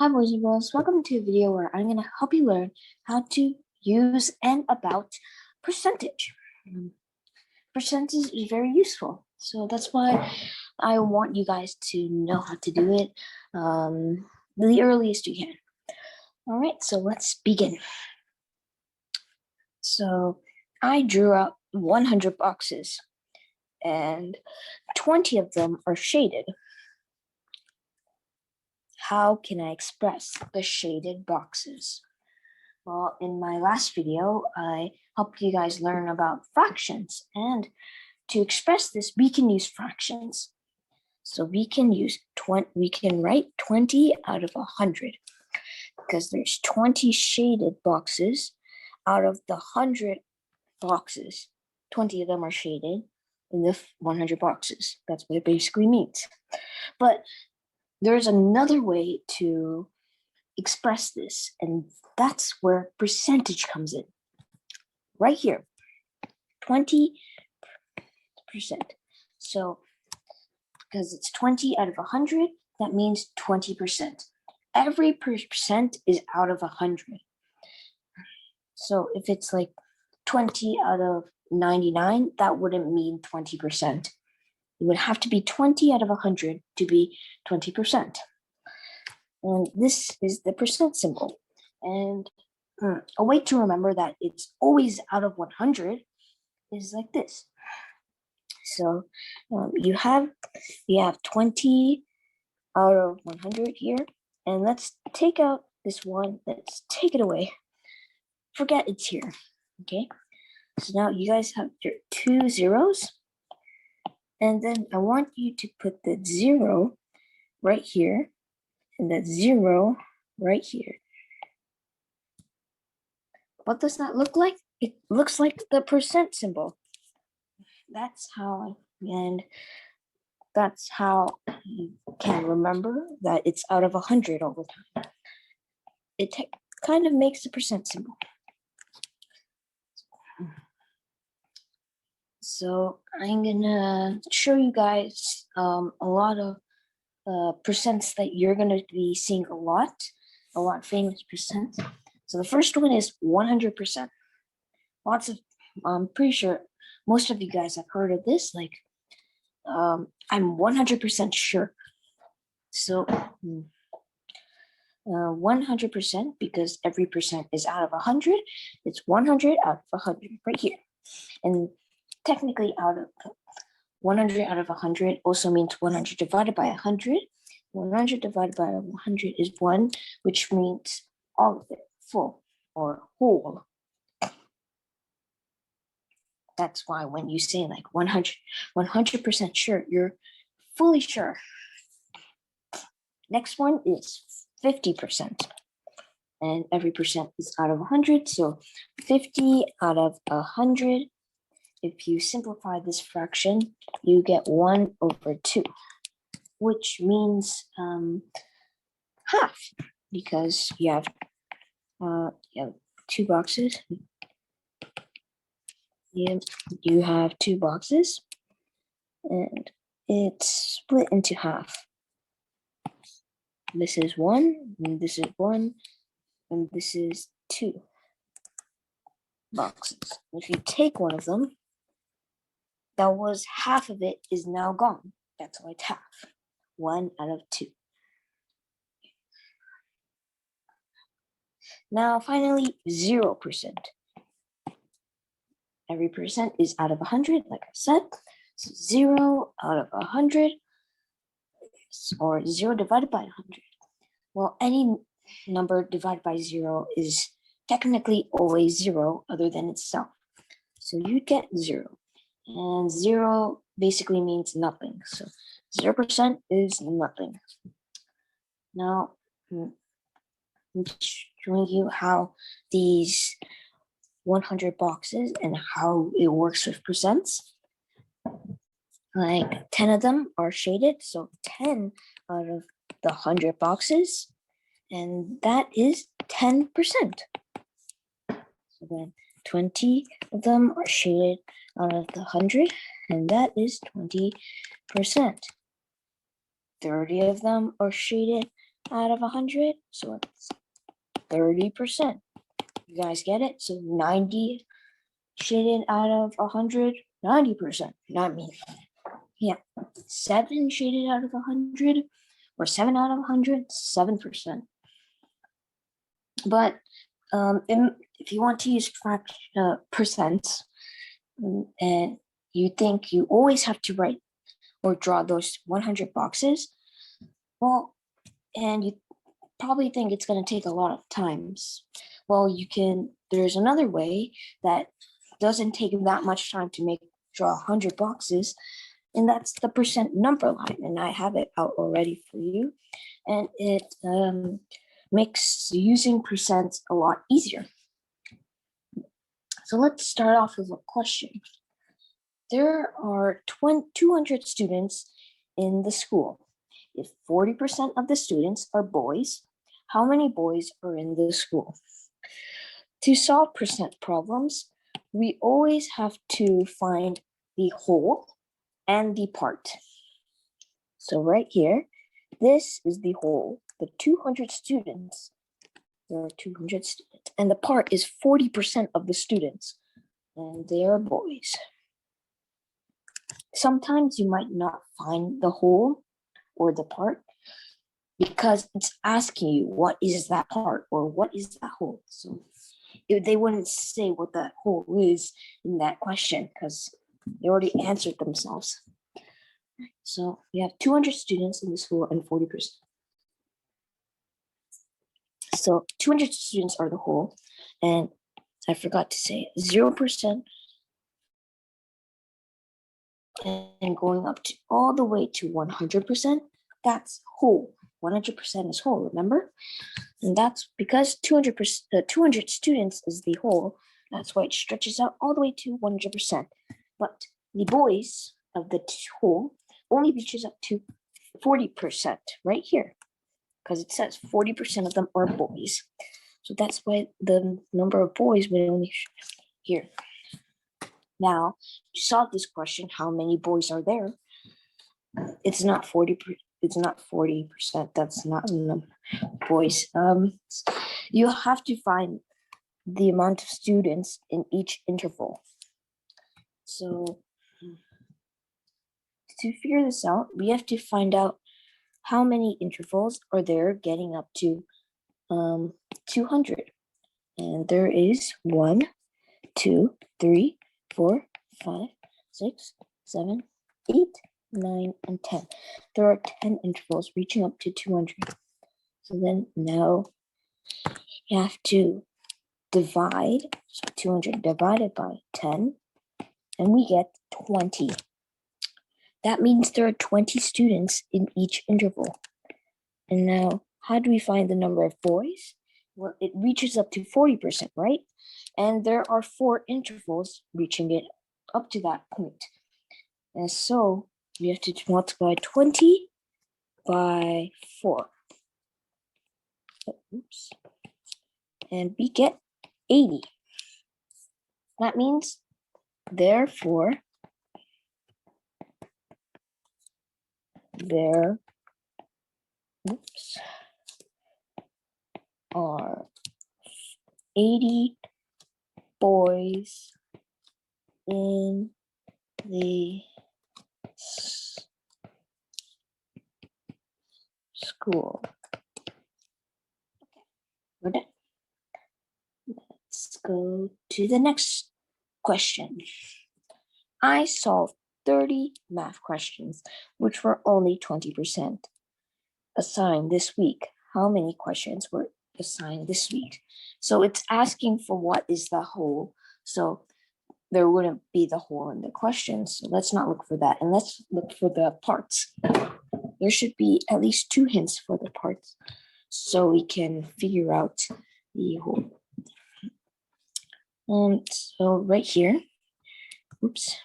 Hi boys and girls, welcome to a video where I'm going to help you learn how to use and about percentage. Percentage is very useful, so that's why I want you guys to know how to do it the earliest you can. All right, so let's begin. So I drew out 100 boxes and 20 of them are shaded. How can I express the shaded boxes? Well, in my last video, I helped you guys learn about fractions, and to express this, we can use fractions. So we can write 20 out of 100 because there's 20 shaded boxes out of the 100 boxes. 20 of them are shaded in the 100 boxes. That's what it basically means. But there's another way to express this, and that's where percentage comes in. Right here, 20%. So because it's 20 out of 100, that means 20%. Every percent is out of 100. So if it's like 20 out of 99, that wouldn't mean 20%. It would have to be 20 out of 100 to be 20%. And this is the percent symbol. And a way to remember that it's always out of 100 is like this. So you have 20 out of 100 here, and let's take out this one. Let's take it away. Forget it's here. Okay. So now you guys have your 2 zeros, and then I want you to put the 0 right here and the 0 right here. What does that look like? It looks like the percent symbol. That's how you can remember that it's out of 100 all the time. It kind of makes the percent symbol. So I'm gonna show you guys a lot of percents that you're gonna be seeing a lot famous percents. So the first one is 100%. I'm pretty sure most of you guys have heard of this, like I'm 100% sure. So 100%, because every percent is out of 100, it's 100 out of 100 right here. And technically, out of 100 out of 100 also means 100 divided by 100. 100 divided by 100 is 1, which means all of it, full or whole. That's why when you say like 100% sure, you're fully sure. Next one is 50%. And every percent is out of 100, so 50 out of 100. If you simplify this fraction, you get 1/2, which means half, because you have 2 boxes. You have 2 boxes, and it's split into half. This is 1, and this is 1, and this is 2 boxes. If you take one of them, that was half of it is now gone. That's why it's half. 1 out of 2. Now, finally, 0%. Every percent is out of 100, like I said. So 0 out of 100, or 0 divided by 100. Well, any number divided by 0 is technically always 0 other than itself. So you get 0. And 0 basically means nothing. So 0% is nothing. Now, I'm showing you how these 100 boxes and how it works with percents. Like 10 of them are shaded, so 10 out of the 100 boxes, and that is 10%. So then 20 of them are shaded out of the 100, and that is 20%. 30 of them are shaded out of 100, so it's 30%. You guys get it? So 90 shaded out of 100, 90%. Not me. Yeah, 7 shaded out of 100, or 7 out of 100, 7%. But if you want to use percents, and you think you always have to write or draw those 100 boxes, well, and you probably think it's going to take a lot of times. Well, there's another way that doesn't take that much time to draw 100 boxes, and that's the percent number line. And I have it out already for you. And it makes using percents a lot easier. So let's start off with a question. There are 200 students in the school. If 40% of the students are boys, how many boys are in the school? To solve percent problems, we always have to find the whole and the part. So right here, this is the whole, the 200 students. There are 200 students, and the part is 40% of the students, and they are boys. Sometimes you might not find the whole or the part because it's asking you what is that part or what is that whole. So they wouldn't say what that whole is in that question because they already answered themselves. So we have 200 students in the school and 40%. So 200 students are the whole, and I forgot to say 0% and going up to all the way to 100%, that's whole. 100% is whole, remember? And that's because 200 students is the whole. That's why it stretches out all the way to 100%. But the boys of the whole only reaches up to 40% right here, because it says 40% of them are boys. So that's why the number of boys would only here. Now, to solve this question, how many boys are there? It's not 40%. It's not 40%. That's not enough boys. You have to find the amount of students in each interval. So to figure this out, we have to find out how many intervals are there getting up to 200. And there is 1, 2, 3, 4, 5, 6, 7, 8, 9, and 10. There are 10 intervals reaching up to 200. So then now you have to divide, so 200 divided by 10, and we get 20. That means there are 20 students in each interval. And now, how do we find the number of boys? Well, it reaches up to 40%, right? And there are 4 intervals reaching it up to that point. And so we have to multiply 20 by 4. Oops. And we get 80. That means, therefore, there are 80 boys in the school. We're done. Let's go to the next question. I solved 30 math questions, which were only 20% assigned this week. How many questions were assigned this week? So it's asking for what is the whole. So there wouldn't be the whole in the questions. So let's not look for that. And let's look for the parts. There should be at least 2 hints for the parts so we can figure out the whole. So right here, oops,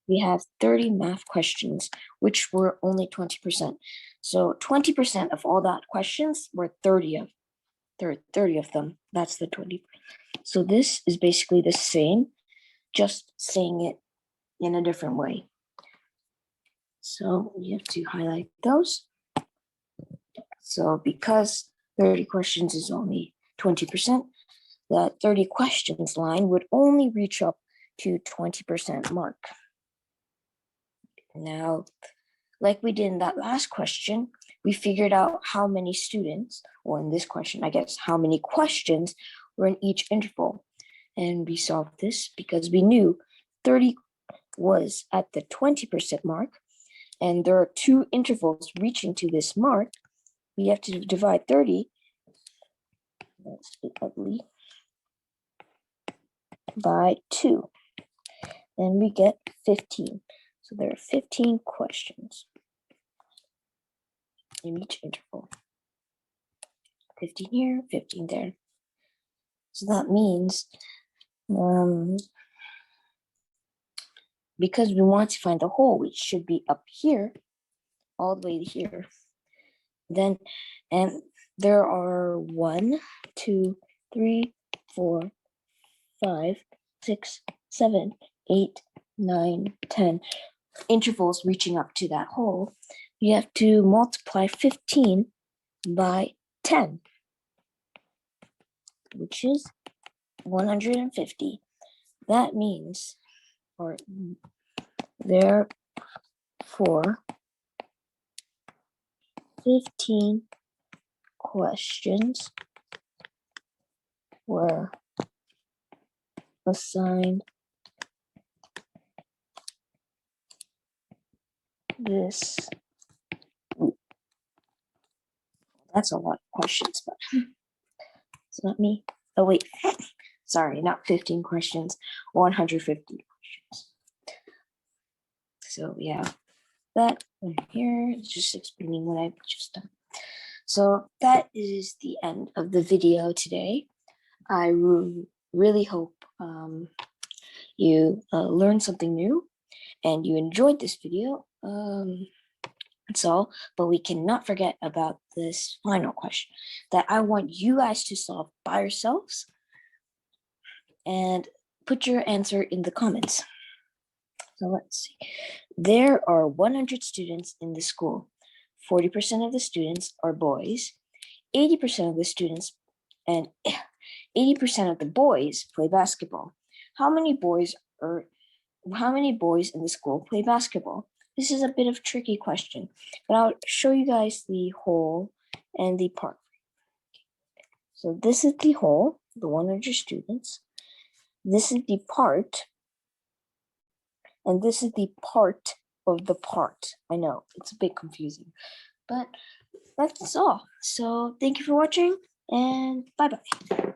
we have 30 math questions, which were only 20%. So 20% of all that questions were 30 of them. That's the 20. So this is basically the same, just saying it in a different way. So we have to highlight those. So because 30 questions is only 20%, that 30 questions line would only reach up to 20% mark. Now, like we did in that last question, we figured out how many students, or in this question, I guess, how many questions were in each interval. And we solved this because we knew 30 was at the 20% mark, and there are 2 intervals reaching to this mark. We have to divide 30 by 2. Then we get 15. So there are 15 questions in each interval. 15 here, 15 there. So that means because we want to find the whole, which should be up here, all the way to here, then, and there are 1, 2, 3, 4, 5, 6, 7, 8, 9, 10 intervals reaching up to that hole. You have to multiply 15 by 10, which is 150. That means, or therefore, 15 questions were assigned this week. That's a lot of questions, but it's not me. Oh, wait. Sorry, not 15 questions, 150 questions. So, yeah, that one here is just explaining what I've just done. So, that is the end of the video today. I really hope you learned something new and you enjoyed this video. That's all, but we cannot forget about this final question that I want you guys to solve by yourselves, and put your answer in the comments. So let's see. There are 100 students in the school. 40% of the students are boys. 80% of the students and 80% of the boys play basketball. How many boys in the school play basketball? This is a bit of a tricky question, but I'll show you guys the whole and the part. So this is the whole, the 100 students. This is the part, and this is the part of the part. I know, it's a bit confusing, but that's all. So thank you for watching, and bye-bye.